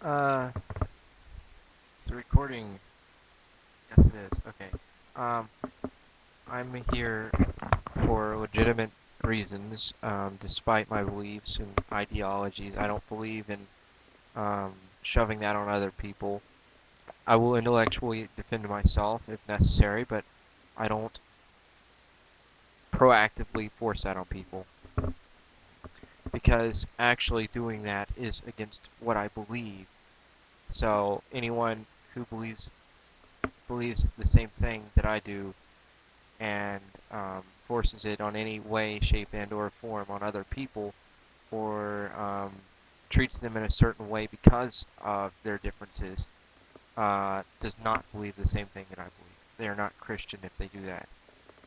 Uh, is the recording? Yes, it is. Okay. Um, I'm here for legitimate reasons, despite my beliefs and ideologies. I don't believe in um, shoving that on other people. I will intellectually defend myself if necessary, but I don't proactively force that on people because actually doing that is against what I believe. So anyone who believes the same thing that I do and forces it on any way, shape, and or form on other people, or treats them in a certain way because of their differences, does not believe the same thing that I believe. They are not Christian if they do that.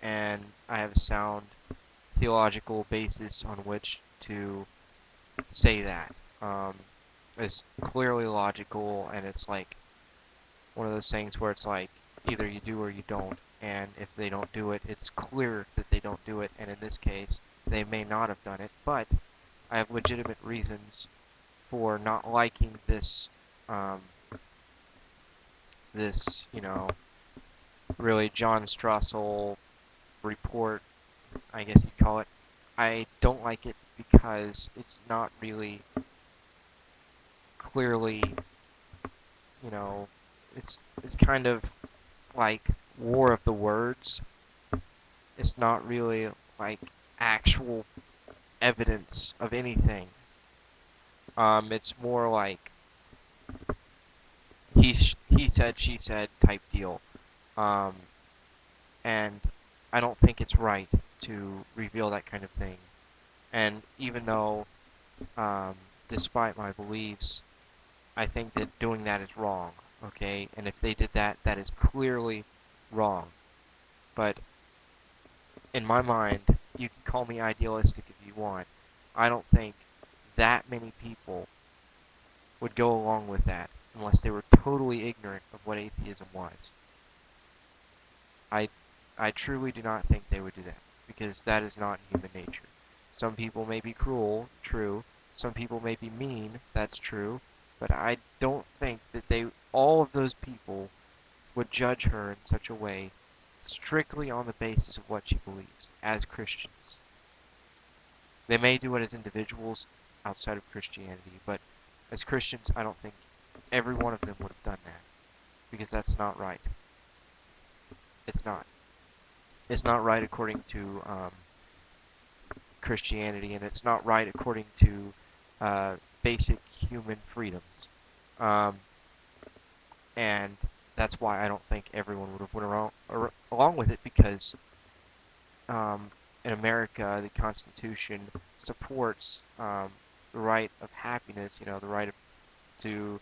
And I have a sound theological basis on which to say that. It's clearly logical, and it's like one of those things where it's like either you do or you don't, and if they don't do it, it's clear that they don't do it, and in this case, they may not have done it, but I have legitimate reasons for not liking um, this, really John Strassel report, I guess you'd call it. I don't like it because it's not really clearly, you know, it's kind of like war of the words. It's not really like actual evidence of anything. It's more like he said, she said type deal. Um, and I don't think it's right to reveal that kind of thing. And even though, um, despite my beliefs, I think that doing that is wrong. Okay, and if they did that, that is clearly wrong. But in my mind, you can call me idealistic if you want. I don't think that many people would go along with that unless they were totally ignorant of what atheism was. I, I truly do not think they would do that because that is not human nature. Some people may be cruel, true. Some people may be mean, that's true. But I don't think that all of those people would judge her in such a way strictly on the basis of what she believes as Christians. They may do it as individuals outside of Christianity, but as Christians, I don't think every one of them would have done that because that's not right. It's not. It's not right according to Christianity, and it's not right according to basic human freedoms. Um, and that's why I don't think everyone would have went along with it because in America, the Constitution supports the right of happiness, the right to,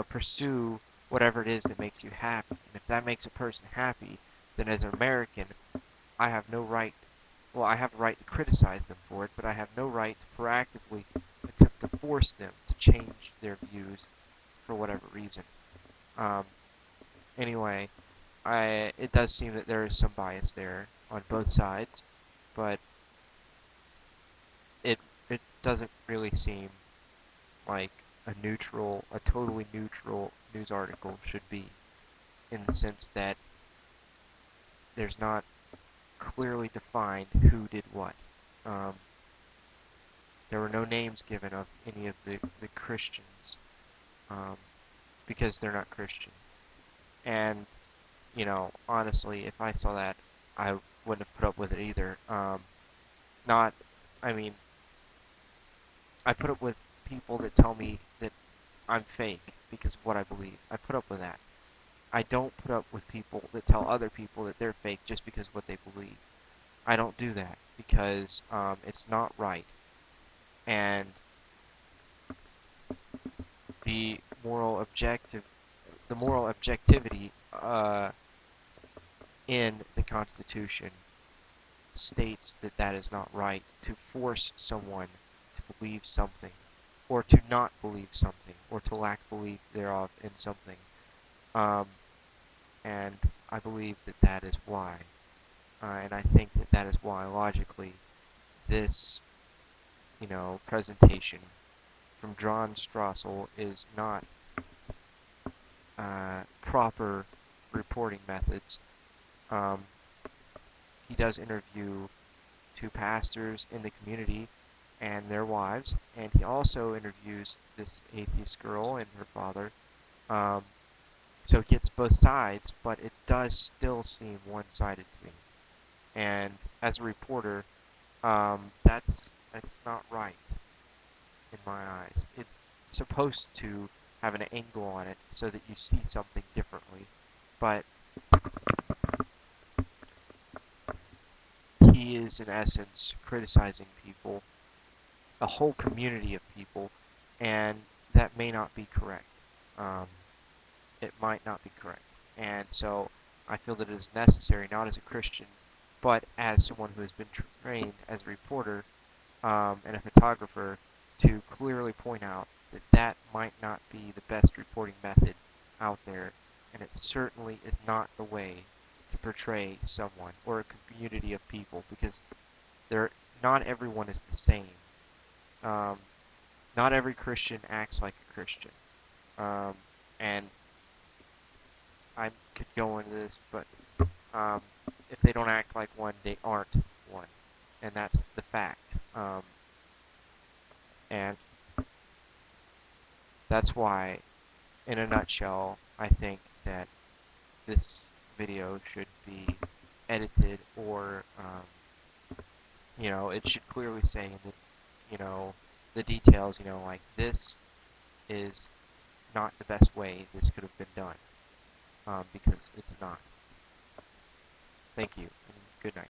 pursue whatever it is that makes you happy. And if that makes a person happy, then as an American, I have no right, well, I have the right to criticize them for it, but I have no right to proactively attempt to force them to change their views for whatever reason. Um, anyway, it does seem that there is some bias there on both sides, but it it doesn't really seem like a totally neutral news article should be, in the sense that there's not clearly defined who did what. Um, there were no names given of any of the Christians um, because they're not Christian. And, honestly, if I saw that, I wouldn't have put up with it either. Not, I mean, I put up with people that tell me that I'm fake because of what I believe. I put up with that. I don't put up with people that tell other people that they're fake just because of what they believe. I don't do that because it's not right. And the moral objective, the moral objectivity in the Constitution states that that is not right to force someone to believe something, or to not believe something, or to lack belief thereof in something. Um, and I believe that that is why. And I think that that is why, logically, this, presentation from John Strassel is not proper reporting methods. Um, he does interview two pastors in the community and their wives, and he also interviews this atheist girl and her father. Um, so it gets both sides, but it does still seem one-sided to me. And as a reporter, that's not right in my eyes. It's supposed to have an angle on it so that you see something differently, but he is in essence criticizing people, a whole community of people, and that may not be correct. Um, it might not be correct. And so I feel that it is necessary, not as a Christian, but as someone who has been trained as a reporter and a photographer, to clearly point out that that might not be the best reporting method out there, and it certainly is not the way to portray someone or a community of people, because they're, not everyone is the same. Um, not every Christian acts like a Christian. Um, and I could go into this, but um, if they don't act like one, they aren't one. And that's the fact. And that's why, in a nutshell, I think that this video should be edited, or, it should clearly say in the details, like, this is not the best way this could have been done, because it's not. Thank you, and good night.